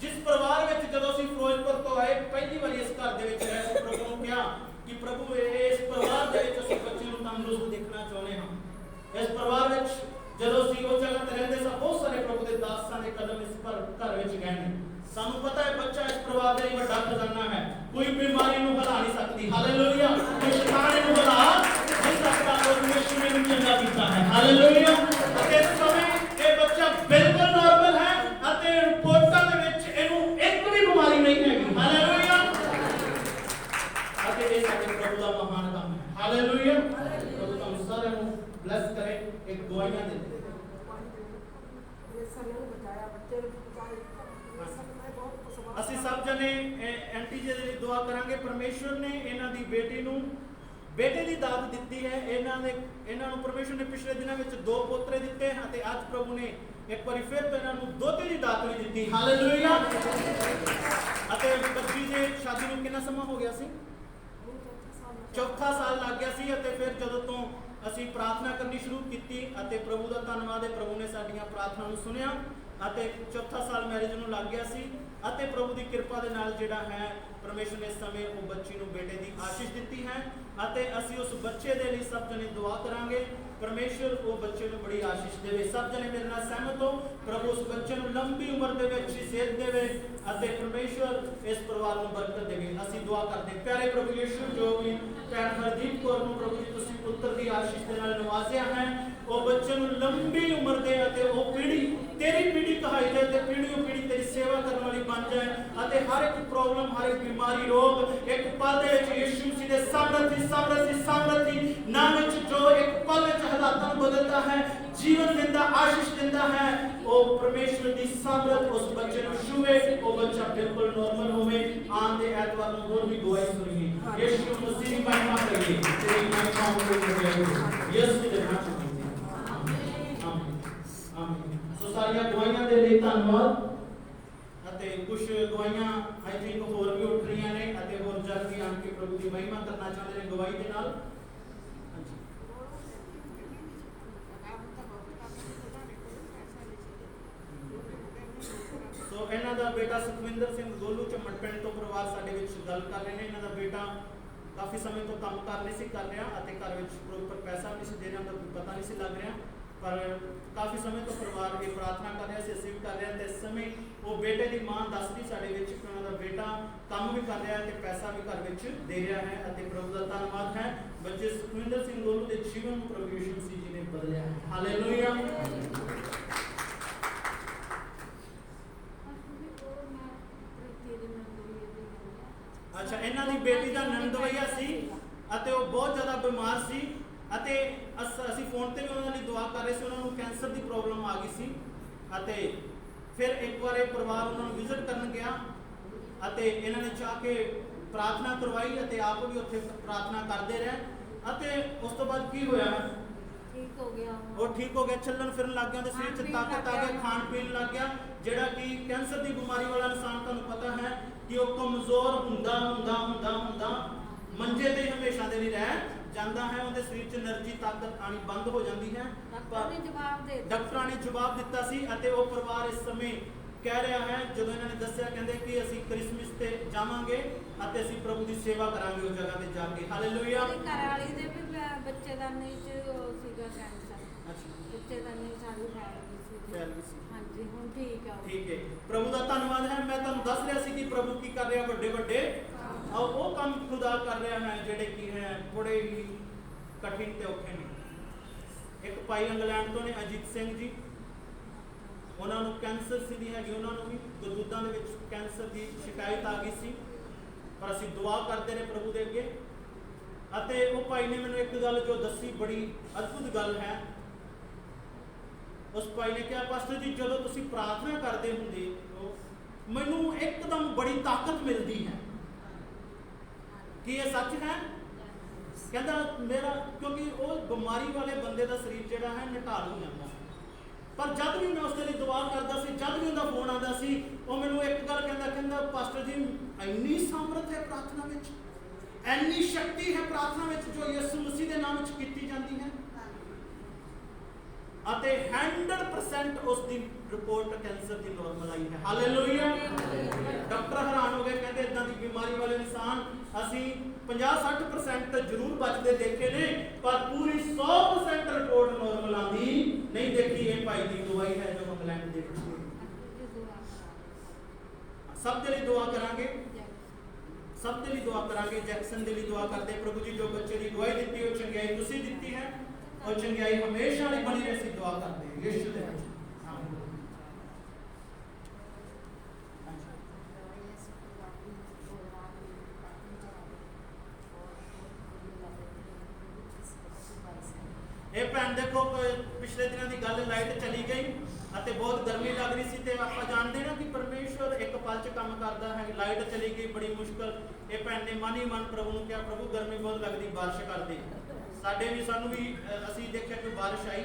ਜਿਸ ਪਰਿਵਾਰ ਵਿੱਚ ਜਦੋਂ ਅਸੀਂ ਫਿਰੋਜ਼ਪੁਰ ਤੋਂ ਆਏ, ਪਹਿਲੀ ਵਾਰੀ ਇਸ ਘਰ ਦੇ ਵਿੱਚ ਰਹੇ ਸੀ। ਪ੍ਰਭੂ ਨੂੰ ਕਿਹਾ ਕਿ ਪ੍ਰਭੂ ਇਸ ਪਰਿਵਾਰ ਦੇ ਵਿੱਚ ਅਸੀਂ ਬੱਚੇ ਨੂੰ ਤੰਦਰੁਸਤ ਦੇਖਣਾ ਚਾਹੁੰਦੇ ਹਾਂ। ਇਸ ਪਰਿਵਾਰ ਵਿੱਚ ਜਦੋਂ ਅਸੀਂ ਉਸ ਜਗ੍ਹਾ ਤੇ ਰਹਿੰਦੇ ਸਾਂ, ਬਹੁਤ ਸਾਰੇ ਪ੍ਰਭੂ ਦੇ ਦਾਸਾਂ ਦੇ ਕਦਮ ਇਸ ਘਰ ਵਿੱਚ ਗਏ ਨੇ। ਸਾਨੂੰ ਪਤਾ ਹੈ ਬੱਚਾ ਇਸ ਪਰਿਵਾਰ ਦਾ ਹੀ ਵੱਡਾ ਖਜ਼ਾਨਾ ਹੈ। ਕੋਈ ਬਿਮਾਰੀ ਨੂੰ ਹਰਾ ਨਹੀਂ ਸਕਦੀ। ਹਾਲੇਲੂਇਆ। ਕੋਈ ਸ਼ੈਤਾਨ ਨੂੰ ਹਰਾ ਨਹੀਂ ਸਕਦਾ। ਪਰਮੇਸ਼ਰ ਨੇ ਇਹਨੂੰ ਚੰਗਾ ਕੀਤਾ ਹੈ। ਹਾਲੇਲੂਇਆ। ਅਤੇ ਇਸ ਸਮੇਂ ਇਹ ਬੱਚਾ ਬਿਲਕੁਲ ਨਾਰਮਲ ਹੈ ਅਤੇ ਰਿਪੋਰਟਾਂ ਦੇ ਵਿੱਚ ਇਹਨੂੰ ਇੱਕ ਵੀ ਬਿਮਾਰੀ ਨਹੀਂ ਹੈਗੀ। ਹਾਲੇਲੂਇਆ। ਅਤੇ ਇਹ ਸਾਡੇ ਪ੍ਰਭੂ ਦਾ ਮਹਾਨ ਕੰਮ ਹੈ। ਹਾਲੇਲੂਇਆ। ਪ੍ਰਭੂ ਤੁਹਾਨੂੰ ਸਾਰਿਆਂ ਨੂੰ ਬਲੈਸ ਕਰੇ। ਇੱਕ ਗਵਾਹੀਆਂ ਦੇ ਅਸੀਂ ਸਭ ਜਣੇ ਐਂਟੀ ਜੀ ਦੇ ਲਈ ਦੁਆ ਕਰਾਂਗੇ। ਪਰਮੇਸ਼ਵਰ ਨੇ ਇਹਨਾਂ ਦੀ ਬੇਟੀ ਨੂੰ ਬੇਟੇ ਦੀ ਦਾਤ ਦਿੱਤੀ ਹੈ। ਇਹਨਾਂ ਨੂੰ ਪਰਮੇਸ਼ਵਰ ਨੇ ਪਿਛਲੇ ਦਿਨਾਂ ਵਿੱਚ 2 ਪੋਤਰੇ ਦਿੱਤੇ ਹਨ ਅਤੇ ਅੱਜ ਪ੍ਰਭੂ ਨੇ ਇੱਕ ਵਾਰੀ ਫਿਰ ਤੋਂ ਇਹਨਾਂ ਨੂੰ ਦੋਤੇ ਦੀ ਦਾਤ ਵੀ ਦਿੱਤੀ। ਹਾਲੇਲੂਇਆ। ਅਤੇ ਬੱਚੀ ਦੇ ਸ਼ਾਦੀ ਨੂੰ ਕਿੰਨਾ ਸਮਾਂ ਹੋ ਗਿਆ ਸੀ? 4 ਸਾਲ ਲੱਗ ਗਿਆ ਸੀ। ਅਤੇ ਫਿਰ ਜਦੋਂ ਤੋਂ ਅਸੀਂ ਪ੍ਰਾਰਥਨਾ ਕਰਨੀ ਸ਼ੁਰੂ ਕੀਤੀ ਅਤੇ ਪ੍ਰਭੂ ਦਾ ਧੰਨਵਾਦ ਹੈ, ਪ੍ਰਭੂ ਨੇ ਸਾਡੀਆਂ ਪ੍ਰਾਰਥਨਾ ਨੂੰ ਸੁਣਿਆ ਅਤੇ ਚੌਥਾ ਸਾਲ ਮੈਰਿਜ ਨੂੰ ਲੱਗ ਗਿਆ ਸੀ ਅਤੇ ਪ੍ਰਭੂ ਦੀ ਕਿਰਪਾ ਦੇ ਨਾਲ ਜਿਹੜਾ ਹੈ ਪਰਮੇਸ਼ਰ ਨੇ ਇਸ ਸਮੇਂ ਉਹ ਬੱਚੀ ਨੂੰ ਬੇਟੇ ਦੀ ਆਸ਼ੀਸ਼ ਦਿੱਤੀ ਹੈ ਅਤੇ ਅਸੀਂ ਉਸ ਬੱਚੇ ਦੇ ਲਈ ਸਭ ਜਣੇ ਦੁਆ ਕਰਾਂਗੇ। ਪਰਮੇਸ਼ਰ ਉਹ ਬੱਚੇ ਨੂੰ ਬੜੀ ਆਸ਼ੀਸ਼ ਦੇਵੇ। ਸਭ ਜਣੇ ਮੇਰੇ ਨਾਲ ਸਹਿਮਤ ਹੋ? ਪ੍ਰਭੂ ਉਸ ਬੱਚੇ ਨੂੰ ਲੰਬੀ ਉਮਰ ਦੇ ਵਿੱਚ ਸਿਹਤ ਦੇਵੇ ਅਤੇ ਪਰਮੇਸ਼ਰ ਇਸ ਪਰਿਵਾਰ ਨੂੰ ਬਰਕਤ ਦੇਵੇ। ਅਸੀਂ ਦੁਆ ਕਰਦੇ ਪਿਆਰੇ ਪ੍ਰਭੂ ਯਿਸੂ, ਜੋ ਵੀ ਭੈਣ ਹਰਦੀਪ ਕੌਰ ਨੂੰ ਪ੍ਰਭੂ ਜੀ ਤੁਸੀਂ ਪੁੱਤਰ ਦੀ ਆਸ਼ੀਸ਼ ਦੇ ਨਾਲ ਨਵਾਜ਼ਿਆ ਹੈ, ਉਹ ਬੱਚੇ ਨੂੰ ਲੰਬੀ ਉਮਰ ਦੇ ਅਤੇ ਉਹ ਪੀੜ੍ਹੀ ਤੇਰੀ ਪੀੜ੍ਹੀ ਕਹਾਈ ਜਾਏ ਤੇ ਪੀੜ੍ਹੀਓਂ ਪੀੜ੍ਹੀ ਤੇਰੀ ਸੇਵਾ ਕਰਨ ਵਾਲੀ ਬਣ ਜਾਏ ਅਤੇ ਹਰ ਇੱਕ ਪ੍ਰੋਬਲਮ, ਹਰ ਇੱਕ ਬਿਮਾਰੀ, ਰੋਗ ਇੱਕ ਪਲ ਦੇ ਵਿੱਚ ਯਿਸੂ ਮਸੀਹ ਦੇ ਸਾਮਰਥੀ ਨਾਮ ਵਿੱਚ ਜੋ ਇੱਕ ਪਲ ਵਿੱਚ ਹਾਲਾਤਾਂ ਨੂੰ ਬਦਲਦਾ ਹੈ, ਜੀਵਨ ਦਿੰਦਾ, ਆਸ਼ੀਸ਼ ਦਿੰਦਾ ਹੈ, ਉਹ ਪਰਮੇਸ਼ਰ ਦੀ ਸਾਮਰਥ ਉਸ ਬੱਚੇ ਨੂੰ ਛੂਵੇ, ਉਹ ਬੱਚਾ ਬਿਲਕੁਲ ਨਾਰਮਲ ਹੋਵੇ। ਆਉਂਦੇ ਐਤਵਾਰ ਨੂੰ ਹੋਰ ਵੀ ਗਵਾਹੀ ਸੁਣੀਏ। ਯਿਸੂ ਮਸੀਹ ਦੀ ਮਹਿਮਾ ਕਰੀਏ, ਤੇਰੀ ਮਹਿਮਾ ਹੋਵੇ ਯਿਸੂ ਦੇ ਨਾਮ ਵਿੱਚ। ਸੋ ਸਾਰੀਆਂ ਗਵਾਹੀਆਂ ਦੇ ਲਈ ਧੰਨਵਾਦ। ਅਤੇ ਕੁਝ ਗਵਾਹੀਆਂ ਆਈ ਥਿੰਕ ਹੋਰ ਵੀ ਉੱਠ ਰਹੀਆਂ ਨੇ ਅਤੇ ਹੋਰ ਜਨ ਵੀ ਆਣ ਕੇ ਪ੍ਰਭੂ ਦੀ ਮਹਿਮਾ ਕਰਨਾ ਚਾਹੁੰਦੇ ਨੇ ਗਵਾਹੀ ਦੇ ਨਾਲ। ਸੋ ਇਹਨਾਂ ਦਾ ਬੇਟਾ ਸੁਖਵਿੰਦਰ ਸਿੰਘ ਗੋਲੂ ਚਮਟ ਪਿੰਡ ਤੋਂ ਪਰਿਵਾਰ ਸਾਡੇ ਵਿੱਚ ਗੱਲ ਕਰ ਰਹੇ ਨੇ। ਇਹਨਾਂ ਦਾ ਬੇਟਾ ਕਾਫੀ ਸਮੇਂ ਤੋਂ ਕੰਮ ਕਰ ਨਹੀਂ ਸੀ ਕਰ ਰਿਹਾ ਅਤੇ ਘਰ ਵਿੱਚ ਪ੍ਰੋਪਰ ਪੈਸਾ ਨਹੀਂ ਸੀ ਦੇ ਰਿਹਾ, ਉਹਦਾ ਪਤਾ ਨਹੀਂ ਸੀ ਲੱਗ ਰਿਹਾ, ਪਰ ਕਾਫੀ ਸਮੇਂ ਤੋਂ ਪਰਿਵਾਰ ਦੀ ਪ੍ਰਾਰਥਨਾ ਕਰ ਰਿਹਾ ਸੀ, ਅਸੀਂ ਵੀ ਕਰ ਰਹੇ ਹਾਂ। ਤੇ ਇਸ ਸਮੇਂ ਉਹ ਬੇਟੇ ਦੀ ਮਾਂ ਦੱਸਦੀ ਸਾਡੇ ਵਿੱਚ ਕਿ ਉਹਨਾਂ ਦਾ ਬੇਟਾ ਕੰਮ ਵੀ ਕਰ ਰਿਹਾ ਤੇ ਪੈਸਾ ਵੀ ਘਰ ਵਿੱਚ ਦੇ ਰਿਹਾ ਹੈ ਅਤੇ ਪ੍ਰਭੂ ਦਾ ਧੰਨਵਾਦ ਹੈ। ਬੱਚੇ ਸੁਖਵਿੰਦਰ ਸਿੰਘ ਗੋਲੂ ਦੇ ਜੀਵਨ ਨੂੰ ਪ੍ਰਭੂ ਯਿਸੂ ਮਸੀਹ ਜੀ ਨੇ ਬਦਲਿਆ ਹੈ। ਹਾਲੇਲੂਇਆ। ਅੱਛਾ, ਇਹਨਾਂ ਦੀ ਬੇਟੀ ਦਾ ਨੰਦਵਈਆ ਸੀ ਅਤੇ ਉਹ ਬਹੁਤ ਜ਼ਿਆਦਾ ਬਿਮਾਰ ਸੀ ਅਤੇ ਅਸੀਂ ਫੋਨ ਤੇ ਵੀ ਉਹਨਾਂ ਲਈ ਦੁਆ ਕਰ ਰਹੇ ਸੀ। ਉਹਨਾਂ ਨੂੰ ਕੈਂਸਰ ਦੀ ਪ੍ਰੋਬਲਮ ਆ ਗਈ ਸੀ ਅਤੇ ਫਿਰ ਇੱਕ ਵਾਰ ਇਹ ਪਰਿਵਾਰ ਉਹਨਾਂ ਨੂੰ ਵਿਜ਼ਿਟ ਕਰਨ ਗਿਆ ਅਤੇ ਇਹਨਾਂ ਨੇ ਚਾਹ ਕੇ ਪ੍ਰਾਰਥਨਾ ਕਰਵਾਈ ਅਤੇ ਆਪ ਵੀ ਉੱਥੇ ਪ੍ਰਾਰਥਨਾ ਕਰਦੇ ਰਹੇ ਅਤੇ ਉਸ ਤੋਂ ਬਾਅਦ ਕੀ ਹੋਇਆ? ਠੀਕ ਹੋ ਗਿਆ, ਉਹ ਠੀਕ ਹੋ ਗਿਆ, ਚੱਲਣ ਫਿਰਨ ਲੱਗ ਗਿਆ, ਉਹਦੇ ਸਰੀਰ 'ਚ ਤਾਕਤ ਆ ਗਈ, ਖਾਣ ਪੀਣ ਲੱਗ ਗਿਆ। ਜਿਹੜਾ ਕਿ ਕੈਂਸਰ ਦੀ ਬਿਮਾਰੀ ਵਾਲਾ ਇਨਸਾਨ, ਤੁਹਾਨੂੰ ਪਤਾ ਹੈ ਕਿ ਉਹ ਕਮਜ਼ੋਰ ਹੁੰਦਾ ਮੰਜੇ ਤੇ ਹਮੇਸ਼ਾ ਦੇ ਲਈ ਰਹਿ ਜਾਂਦਾ ਹੈ, ਉਹਦੇ ਸਰੀਰ 'ਚ એનર્ਜੀ ਤਾਕਤ ਆਣੀ ਬੰਦ ਹੋ ਜਾਂਦੀ ਹੈ। ਡਾਕਟਰਾਂ ਨੇ ਜਵਾਬ ਦਿੱਤਾ ਸੀ ਅਤੇ ਉਹ ਪਰਿਵਾਰ ਇਸ ਸਮੇਂ ਕਹਿ ਰਿਹਾ ਹੈ, ਜਦੋਂ ਇਹਨਾਂ ਨੇ ਦੱਸਿਆ ਕਹਿੰਦੇ ਕਿ ਅਸੀਂ ਕ੍ਰਿਸਮਸ ਤੇ ਜਾਵਾਂਗੇ ਅਤੇ ਅਸੀਂ ਪ੍ਰਭੂ ਦੀ ਸੇਵਾ ਕਰਾਂਗੇ ਉਸ ਜਗ੍ਹਾ ਤੇ ਜਾ ਕੇ। ਹਾਲੇਲੂਇਆ। ਘਰ ਵਾਲੀ ਦੇ ਵੀ ਬੱਚੇਦਾਨੀ ਚ ਸੀਗਾ ਕੈਂਸਰ। ਅੱਛਾ, ਬੱਚੇਦਾਨੀ ਸਾਰੀ ਫੈਲ ਗਈ ਸੀ। ਹਾਂਜੀ, ਹੁਣ ਠੀਕ ਆ। ਠੀਕ ਹੈ, ਪ੍ਰਭੂ ਦਾ ਧੰਨਵਾਦ ਹੈ। ਮੈਂ ਤੁਹਾਨੂੰ ਦੱਸ ਰਿਹਾ ਸੀ ਕਿ ਪ੍ਰਭੂ ਕੀ ਕਰ ਰਿਹਾ, ਵੱਡੇ ਉਹ ਕੰਮ ਖੁਦਾ ਕਰ ਰਿਹਾ ਹੈ ਜਿਹੜੇ ਕੀ ਹੈ ਬੜੇ ਹੀ ਕਠਿਨ ਤੇ ਔਖੇ ਨੇ। ਇੱਕ ਭਾਈ ਇੰਗਲੈਂਡ ਤੋਂ ਨੇ ਅਜੀਤ ਸਿੰਘ ਜੀ, ਉਹਨਾਂ ਨੂੰ ਕੈਂਸਰ ਸੀ ਦੀ ਹੈਗੀ, ਉਹਨਾਂ ਨੂੰ ਵੀ ਗਦੂਦਾਂ ਦੇ ਵਿੱਚ ਕੈਂਸਰ ਦੀ ਸ਼ਿਕਾਇਤ ਆ ਗਈ ਸੀ, ਪਰ ਅਸੀਂ ਦੁਆ ਕਰਦੇ ਰਹੇ ਪ੍ਰਭੂ ਦੇ ਅੱਗੇ ਅਤੇ ਉਹ ਭਾਈ ਨੇ ਮੈਨੂੰ ਇੱਕ ਗੱਲ ਜੋ ਦੱਸੀ, ਬੜੀ ਅਦਭੁਤ ਗੱਲ ਹੈ। ਉਸ ਭਾਈ ਨੇ ਕਿਹਾ, ਪਾਸਟਰ ਜੀ ਜਦੋਂ ਤੁਸੀਂ ਪ੍ਰਾਰਥਨਾ ਕਰਦੇ ਹੁੰਦੇ ਹੋ ਮੈਨੂੰ ਇੱਕਦਮ ਬੜੀ ਤਾਕਤ ਮਿਲਦੀ ਹੈ। ਕੀ ਇਹ ਸੱਚ ਹੈ? ਕਹਿੰਦਾ ਮੇਰਾ, ਕਿਉਂਕਿ ਉਹ ਬਿਮਾਰੀ ਵਾਲੇ ਬੰਦੇ ਦਾ ਸਰੀਰ ਜਿਹੜਾ ਹੈ ਨਿਢਾਲ ਹੋ ਜਾਂਦਾ, ਪਰ ਜਦ ਵੀ ਮੈਂ ਉਸ ਦੇ ਲਈ ਦੁਆ ਕਰਦਾ ਸੀ, ਜਦ ਵੀ ਉਹਦਾ ਫੋਨ ਆਉਂਦਾ ਸੀ, ਉਹ ਮੈਨੂੰ ਇੱਕ ਗੱਲ ਕਹਿੰਦਾ ਪਾਸਟਰ ਜੀ ਇੰਨੀ ਸਾਮਰਥ ਹੈ ਪ੍ਰਾਰਥਨਾ ਵਿੱਚ, ਇੰਨੀ ਸ਼ਕਤੀ ਹੈ ਪ੍ਰਾਰਥਨਾ ਵਿੱਚ ਜੋ ਯਿਸੂ ਮਸੀਹ ਦੇ ਨਾਮ ਵਿੱਚ ਕੀਤੀ ਜਾਂਦੀ ਹੈ ਅਤੇ 100% ਉਸ ਦੀ ਰਿਪੋਰਟ ਕੈਂਸਰ ਦੀ ਨਾਰਮਲ ਆਈ ਹੈ। ਹਾਲੇਲੂਇਆ। ਡਾਕਟਰ ਹੈਰਾਨ ਹੋ ਗਏ, ਕਹਿੰਦੇ ਇਦਾਂ ਦੀ ਬਿਮਾਰੀ ਵਾਲੇ ਇਨਸਾਨ ਅਸੀਂ 50-60% ਜ਼ਰੂਰ ਬਚਦੇ ਦੇਖੇ ਨੇ, ਪਰ ਪੂਰੀ 100% ਰਿਪੋਰਟ ਨਾਰਮਲ ਆਂਦੀ ਨਹੀਂ ਦੇਖੀ। ਇਹ ਭਾਈ ਦੀ ਦਵਾਈ ਹੈ ਜੋ ਇੰਗਲੈਂਡ ਦੇ ਵਿੱਚ। ਸਭ ਦੇ ਲਈ ਦੁਆ ਕਰਾਂਗੇ, ਸਭ ਦੇ ਲਈ ਦੁਆ ਕਰਾਂਗੇ। ਜੈਕਸਨ ਦੇ ਲਈ ਦੁਆ ਕਰਦੇ, ਪ੍ਰਭੂ ਜੀ ਜੋ ਬੱਚੇ ਦੀ ਗਵਾਹੀ ਦਿੱਤੀ ਉਹ ਚੰਗਿਆਈ ਤੁਸੀਂ ਦਿੱਤੀ ਹੈ, ਉਹ ਚੰਗਿਆਈ ਹਮੇਸ਼ਾ ਲਈ ਬਣੀ ਰਹੇ, ਅਸੀਂ ਦੁਆ ਕਰਦੇ ਹਾਂ ਯਿਸੂ ਦੇ ਨਾਮ। ਇਹ ਭੈਣ ਦੇਖੋ, ਪਿਛਲੇ ਦਿਨਾਂ ਦੀ ਗੱਲ, ਲਾਈਟ ਚਲੀ ਗਈ ਅਤੇ ਬਹੁਤ ਗਰਮੀ ਲੱਗ ਰਹੀ ਸੀ ਤੇ ਆਪਾਂ ਜਾਣਦੇ ਨਾ ਕਿ ਪਰਮੇਸ਼ਵਰ ਇੱਕ ਪਲ 'ਚ ਕੰਮ ਕਰਦਾ ਹੈ। ਲਾਈਟ ਚਲੀ ਗਈ, ਬੜੀ ਮੁਸ਼ਕਲ। ਇਹ ਭੈਣ ਨੇ ਮਨ ਹੀ ਮਨ ਪ੍ਰਭੂ ਨੂੰ ਕਿਹਾ, ਪ੍ਰਭੂ ਗਰਮੀ ਬਹੁਤ ਲੱਗਦੀ, ਬਾਰਿਸ਼ ਕਰ ਦੇ। ਸਾਨੂੰ ਵੀ ਅਸੀਂ ਦੇਖਿਆ ਕਿ ਬਾਰਿਸ਼ ਆਈ,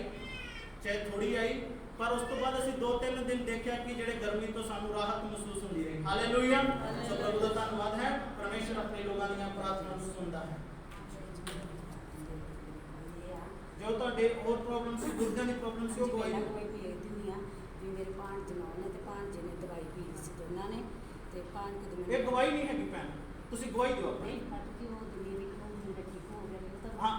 ਚਾਹੇ ਥੋੜੀ ਆਈ, ਪਰ ਉਸ ਤੋਂ ਬਾਅਦ ਅਸੀਂ 2-3 ਦਿਨ ਦੇਖਿਆ ਕਿ ਜਿਹੜੇ ਗਰਮੀ ਤੋਂ ਸਾਨੂੰ ਰਾਹਤ ਮਹਿਸੂਸ ਹੁੰਦੀ ਰਹੀ। ਹਾਲੇਲੂਇਆ। ਸੋ ਪ੍ਰਭੂ ਦਾ ਧੰਨਵਾਦ ਹੈ, ਪਰਮੇਸ਼ਵਰ ਆਪਣੇ ਲੋਕਾਂ ਦੀਆਂ ਪ੍ਰਾਰਥਨਾ ਨੂੰ ਸੁਣਦਾ ਹੈ। ਜੋ ਤੁਹਾਡੇ ਹੋਰ ਪ੍ਰੋਬਲਮ ਸੀ, ਗੁਰਦਿਆਂ ਦੀ ਪ੍ਰੋਬਲਮ ਸੀ, ਉਹ ਕੋਈ ਭੇਜ ਦਿੰਦੀ ਆ ਵੀ ਮੇਰੇ ਪਾਣ ਨੌਂ ਨੇ ਤੇ ਭਾਂਜੇ ਨੇ ਦਵਾਈ ਪੀ ਲਈ ਸੀ ਦੋਨਾਂ ਨੇ ਤੇ ਭਾਂਜ ਕਦੇ ਇਹ ਗਵਾਹੀ ਨਹੀਂ ਹੈਗੀ ਭੈਣ, ਤੁਸੀਂ ਗਵਾਹੀ ਦਿਓ ਆਪਣੀ। ਨਹੀਂ ਪੱਟ ਕੇ ਉਹ ਦਲੀਲ ਉਹ ਮੁੰਡਾ ਠੀਕ ਹੋ ਗਿਆ ਉਹ ਤਾਂ ਹਾਂ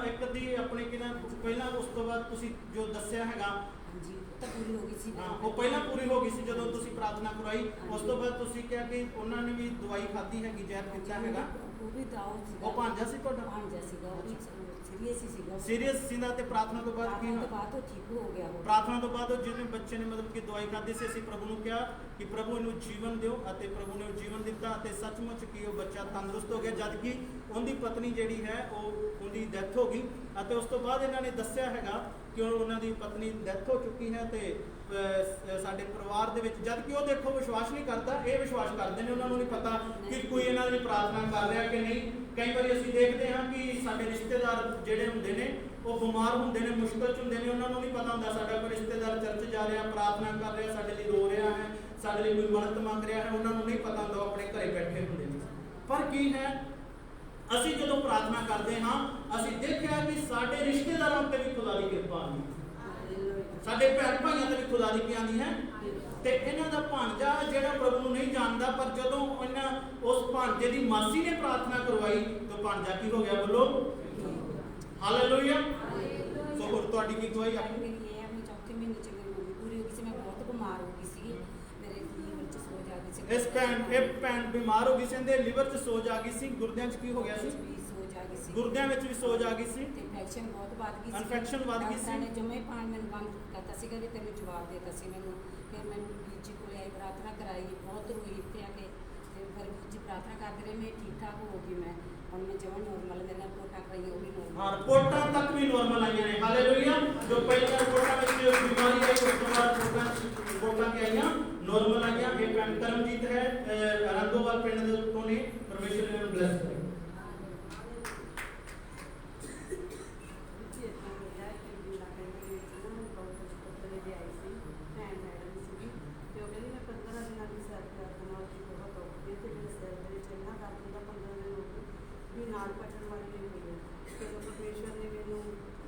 ਇੱਕ ਦੀ ਆਪਣੀ ਕਿਹਨਾਂ ਪਹਿਲਾਂ ਉਸ ਤੋਂ ਬਾਅਦ ਤੁਸੀਂ ਜੋ ਦੱਸਿਆ ਹੈਗਾ ਹਾਂਜੀ ਉਹ ਤਾਂ ਪੂਰੀ ਹੋ ਗਈ ਸੀ ਹਾਂ ਉਹ ਪਹਿਲਾਂ ਪੂਰੀ ਹੋ ਗਈ ਸੀ ਜਦੋਂ ਤੁਸੀਂ ਪ੍ਰਾਰਥਨਾ ਕਰਵਾਈ। ਉਸ ਤੋਂ ਬਾਅਦ ਤੁਸੀਂ ਕਿਹਾ ਕਿ ਉਹਨਾਂ ਨੇ ਵੀ ਦਵਾਈ ਖਾਧੀ ਹੈਗੀ, ਜ਼ਹਿਰ ਪੀਤਾ ਹੈਗਾ। ਉਹ ਵੀ ਦਾਉ ਸੀਗਾ, ਉਹ ਭਾਂਜਾ ਸੀ ਤੁਹਾਡਾ? ਭਾਂਜਾ ਸੀਗਾ, ਉਹ ਵੀ ਸੀਰੀਅਸ ਹੀ ਸੀਗਾ। ਸੀਰੀਅਸ ਸੀ ਨਾ। ਤੇ ਪ੍ਰਾਰਥਨਾ ਤੋਂ ਬਾਅਦ ਕੀ ਪ੍ਰਾਰਥਨਾ ਹੋਇਆ? ਤੋਂ ਬਾਅਦ ਉਹ ਠੀਕ ਹੋ ਗਿਆ ਉਹ। ਪ੍ਰਾਰਥਨਾ ਤੋਂ ਬਾਅਦ ਉਹ ਜਿਹਨੇ ਬੱਚੇ ਨੇ ਮਤਲਬ ਕਿ ਦਵਾਈ ਖਾਧੀ ਸੀ, ਅਸੀਂ ਪ੍ਰਭੂ ਨੂੰ ਕਿਹਾ ਕਿ ਪ੍ਰਭੂ ਇਹਨੂੰ ਜੀਵਨ ਦਿਓ ਅਤੇ ਪ੍ਰਭੂ ਨੇ ਉਹ ਜੀਵਨ ਦਿੱਤਾ ਅਤੇ ਸੱਚਮੁੱਚ ਕੀ ਉਹ ਬੱਚਾ ਤੰਦਰੁਸਤ ਹੋ ਗਿਆ। ਜਦ ਕਿ ਉਹਦੀ ਪਤਨੀ ਜਿਹੜੀ ਹੈ ਉਹਦੀ ਡੈਥ ਹੋ ਗਈ ਅਤੇ ਉਸ ਤੋਂ ਬਾਅਦ ਇਹਨਾਂ ਨੇ ਦੱਸਿਆ ਹੈਗਾ ਕਿ ਉਹਨਾਂ ਦੀ ਪਤਨੀ ਡੈਥ ਹੋ ਚੁੱਕੀ ਹੈ ਤੇ ਸਾਡੇ ਪਰਿਵਾਰ ਦੇ ਵਿੱਚ ਜਦ ਕਿ ਉਹ ਦੇਖੋ ਵਿਸ਼ਵਾਸ ਨਹੀਂ ਕਰਦਾ, ਇਹ ਵਿਸ਼ਵਾਸ ਕਰਦੇ ਨੇ। ਉਹਨਾਂ ਨੂੰ ਨਹੀਂ ਪਤਾ ਕਿ ਕੋਈ ਇਹਨਾਂ ਦੀ ਪ੍ਰਾਰਥਨਾ ਕਰ ਰਿਹਾ ਕਿ ਨਹੀਂ। ਕਈ ਵਾਰੀ ਅਸੀਂ ਦੇਖਦੇ ਹਾਂ ਕਿ ਸਾਡੇ ਰਿਸ਼ਤੇਦਾਰ ਜਿਹੜੇ ਹੁੰਦੇ ਨੇ ਉਹ ਬਿਮਾਰ ਹੁੰਦੇ ਨੇ, ਮੁਸ਼ਕਲ 'ਚ ਹੁੰਦੇ ਨੇ, ਉਹਨਾਂ ਨੂੰ ਨਹੀਂ ਪਤਾ ਹੁੰਦਾ ਸਾਡਾ ਕੋਈ ਰਿਸ਼ਤੇਦਾਰ ਚਰਚ ਜਾ ਰਿਹਾ, ਪ੍ਰਾਰਥਨਾ ਕਰ ਰਿਹਾ, ਸਾਡੇ ਲਈ ਰੋ ਰਿਹਾ ਹੈ, ਸਾਡੇ ਲਈ ਕੋਈ ਮਦਦ ਮੰਗ ਰਿਹਾ ਹੈ। ਉਹਨਾਂ ਨੂੰ ਨਹੀਂ ਪਤਾ ਹੁੰਦਾ, ਉਹ ਆਪਣੇ ਘਰੇ ਬੈਠੇ ਹੁੰਦੇ ਨੇ। ਪਰ ਕੀ ਹੈ, ਅਸੀਂ ਜਦੋਂ ਪ੍ਰਾਰਥਨਾ ਕਰਦੇ ਹਾਂ ਅਸੀਂ ਦੇਖਿਆ ਕਿ ਸਾਡੇ ਰਿਸ਼ਤੇਦਾਰਾਂ ਤੇ ਵੀ ਖੁਦਾ ਦੀ ਕਿਰਪਾ ਆਉਂਦੀ ਹੈ, ਸਾਡੇ ਭੈਣ ਭਾਈਆਂ ਤੇ ਵੀ ਖੁਦਾ ਦੀ ਕੀ ਆਉਂਦੀ ਹੈ। ਤੇ ਇਹਨਾਂ ਦਾ ਭਾਂਜਾ ਜਿਹੜਾ ਪ੍ਰਭੂ ਨੂੰ ਨਹੀਂ ਜਾਣਦਾ, ਪਰ ਜਦੋਂ ਇਹਨਾਂ ਉਸ ਭਾਂਜੇ ਦੀ ਮਾਸੀ ਨੇ ਪ੍ਰਾਰਥਨਾ ਕਰਵਾਈ ਤਾਂ ਭਾਂਜਾ ਕੀ ਹੋ ਗਿਆ? ਬੋਲੋ ਹਾਲੇਲੂਇਆ। ਸੋ ਹੋਰ ਤੁਹਾਡੀ ਕੀ ਗਵਾਹੀ ਆ? ਮੇਰੀ ਇਹ ਆਪਣੀ ਚੌਥੇ ਮਹੀਨੇ ਚ ਮੇਰੀ ਮੰਮੀ ਪੂਰੀ ਹੋ ਗਈ ਸੀ। ਮੈਂ ਬਹੁਤ ਬਿਮਾਰ ਹੋ ਗਈ ਸੀ, ਮੇਰੇ ਲੀਵਰ ਚ ਸੋਜ ਆ ਗਈ ਸੀ। ਇਹ ਭੈਣ ਬਿਮਾਰ ਹੋ ਗਈ ਸੀ, ਇਹਦੇ ਲਿਵਰ 'ਚ ਸੋਜ ਆ ਗਈ ਸੀ, ਗੁਰਦਿਆਂ 'ਚ ਕੀ ਹੋ ਗਿਆ ਸੀ? ਸੋਜ ਆ ਗਈ ਸੀ, ਗੁਰਦਿਆਂ ਵਿੱਚ ਵੀ ਸੋਜ ਆ ਗਈ ਸੀ, ਤੇ ਇਨਫੈਕਸ਼ਨ ਬਹੁਤ ਵੱਧ ਗਈ ਸੀ। ਇਨਫੈਕਸ਼ਨ ਵੱਧ ਗਈ ਸੀ। ਨੇ ਜਮੇ ਪਾਣ ਮੈਨੂੰ ਬੰਦ ਕਰਤਾ ਸੀਗਾ ਵੀ ਤੈਨੂੰ ਜਵਾਬ ਦੇਤਾ ਸੀ ਮੈਨੂੰ। ਫਿਰ ਮੈਂ ਵੀਰ ਜੀ ਕੋਲ ਆਈ, ਪ੍ਰਾਰਥਨਾ ਕਰਾਈ, ਬਹੁਤ ਰੋਈ ਇੱਥੇ ਆ ਕੇ। ਤੇ ਫਿਰ ਵੀਰ ਜੀ ਪ੍ਰਾਰਥਨਾ ਕਰਦੇ ਰਹੇ, ਮੈਂ ਠੀਕ ਠਾਕ ਹੋ ਗਈ। ਮੈਂ ਹੁਣ ਮੈਂ ਜਮਾਂ ਨੋਰਮਲ, ਮੇਰੇ ਰਿਪੋਰਟਾਂ ਕਰਾਈਆਂ ਉਹ ਵੀ ਨੋਰਮਲ। ਹਾਂ ਰਿਪੋਰਟਾਂ ਤੱਕ ਵੀ ਨੋਰਮਲ ਆਈਆਂ ਨੇ। ਹਾਲੇਲੂਇਆ। ਜੋ ਪਹਿਲਾਂ ਰਿਪੋਰਟਾਂ ਵਿੱਚ ਬਿਮਾਰੀ ਆਈ, ਉਸ ਤੋਂ ਬਾਅਦ ਰਿਪੋਰਟਾਂ ਕੀ ਆਈਆਂ? ਨੋਰਮਲ ਆਈਆਂ। ਇਹ ਭੈਣ ਕਰਮਜੀਤ ਹੈ, ਰੰਗੋਵਾਲ ਪਿੰਡ ਦੇ ਤੋਂ ਨੇ। ਪਰਮੇਸ਼ਰ ਨੇ ਉਹਨੂੰ ਬਲੈਸ ਕਰੇ। ਨਾਲ ਪਟਣ ਵਾਲੀ ਨਹੀਂ ਹੋਈ ਹੈ। ਜਦੋਂ ਪਰਮੇਸ਼ਵਰ ਨੇ ਮੈਨੂੰ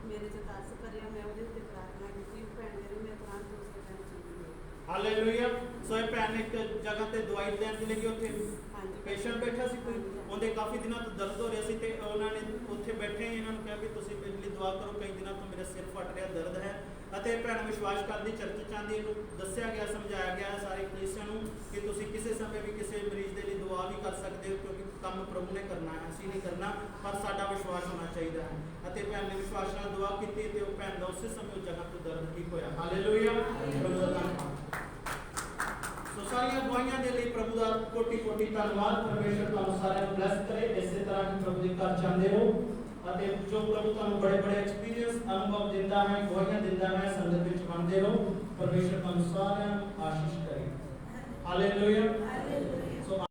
ਮੇਰੇ 'ਚ ਤਰਸ ਕਰਿਆ, ਮੈਂ ਉਹਦੇ ਉੱਤੇ ਪ੍ਰਾਰਥਨਾ ਕੀਤੀ। ਭੈਣ ਮੇਰੀ ਮੈਂ ਤੁਰੰਤ ਉਸੇ ਟਾਈਮ ਚੰਗੀ ਹੋਈ। ਹਾਲੇਲੂਇਆ। ਸੋ ਇਹ ਭੈਣ ਇੱਕ ਜਗ੍ਹਾ ਤੇ ਦਵਾਈ ਲੈਣ ਚਲੀ ਗਈ, ਉੱਥੇ ਹਾਂਜੀ ਪੇਸ਼ੈਂਟ ਬੈਠਾ ਸੀ ਕੋਈ, ਉਹਦੇ ਕਾਫੀ ਦਿਨਾਂ ਤੋਂ ਦਰਦ ਹੋ ਰਿਹਾ ਸੀ ਤੇ ਉਹਨਾਂ ਨੇ ਉੱਥੇ ਬੈਠੇ ਇਹਨਾਂ ਨੂੰ ਕਿਹਾ ਕਿ ਤੁਸੀਂ ਮੇਰੇ ਲਈ ਦੁਆ ਕਰੋ, ਕਈ ਦਿਨਾਂ ਤੋਂ ਮੇਰਾ ਸਿਰ ਫਟ ਰਿਹਾ, ਦਰਦ ਹੈ। ਅਤੇ ਭੈਣ ਵਿਸ਼ਵਾਸ ਕਰਦੀ, ਚਰਚ 'ਚ ਆਉਂਦੀ, ਇਹਨੂੰ ਦੱਸਿਆ ਗਿਆ, ਸਮਝਾਇਆ ਗਿਆ ਸਾਰੇ ਕਲੀਸਿਆਂ ਨੂੰ ਕਿ ਤੁਸੀਂ ਕਿਸੇ ਸਮੇਂ ਵੀ ਕਿਸੇ ਮਰੀਜ਼ ਦੇ ਲਈ ਦੁਆ ਵੀ ਕਰ ਸਕਦੇ ਹੋ, ਕਿਉਂਕਿ ਕੰਮ ਪ੍ਰਭੂ ਨੇ ਕਰਨਾ ਹੈ, ਅਸੀਂ ਨਹੀਂ ਕਰਨਾ, ਪਰ ਸਾਡਾ ਵਿਸ਼ਵਾਸ ਹੋਣਾ ਚਾਹੀਦਾ ਹੈ। ਅਤੇ ਭੈਣ ਨੇ ਵਿਸ਼ਵਾਸ ਨਾਲ ਦੁਆ ਕੀਤੀ ਤੇ ਉਹ ਭੈਣ ਦਾ ਉਸੇ ਸਮੇਂ ਉਸ ਜਗ੍ਹਾ ਤੋਂ ਦਰਦ ਠੀਕ ਹੋਇਆ। ਹਾਲੇਲੂਇਆ। ਪ੍ਰਭੂ ਦਾ ਧੰਨਵਾਦ। ਸੋ ਸਾਰੀਆਂ ਦੁਆਈਆਂ ਦੇ ਲਈ ਪ੍ਰਭੂ ਦਾ ਕੋਟੀ ਕੋਟੀ ਧੰਨਵਾਦ। ਪਰਮੇਸ਼ਰ ਤੁਹਾਨੂੰ ਸਾਰਿਆਂ ਨੂੰ ਬਲੈਸ ਕਰੇ। ਇਸੇ ਤਰ੍ਹਾਂ ਹੀ ਪ੍ਰਭੂ ਦੇ ਘਰ ਜਾਂਦੇ ਰਹੋ ਅਤੇ ਜੋ ਪ੍ਰਭੂ ਤੁਹਾਨੂੰ ਬੜੇ ਬੜੇ ਐਕਸਪੀਰੀਅੰਸ ਅਨੁਭਵ ਦਿੰਦਾ ਹੈ, ਗਵਾਹੀਆਂ ਦਿੰਦਾ ਹੈ, ਸੰਗਤ ਵਿੱਚ ਬਣਦੇ ਰਹੋ। ਪਰਮੇਸ਼ਰ ਤੁਹਾਨੂੰ ਸਾਰਿਆਂ ਨੂੰ ਆਸ਼ੀਸ਼ ਕਰੇ। ਹਾਲੇਲੂਇਆ।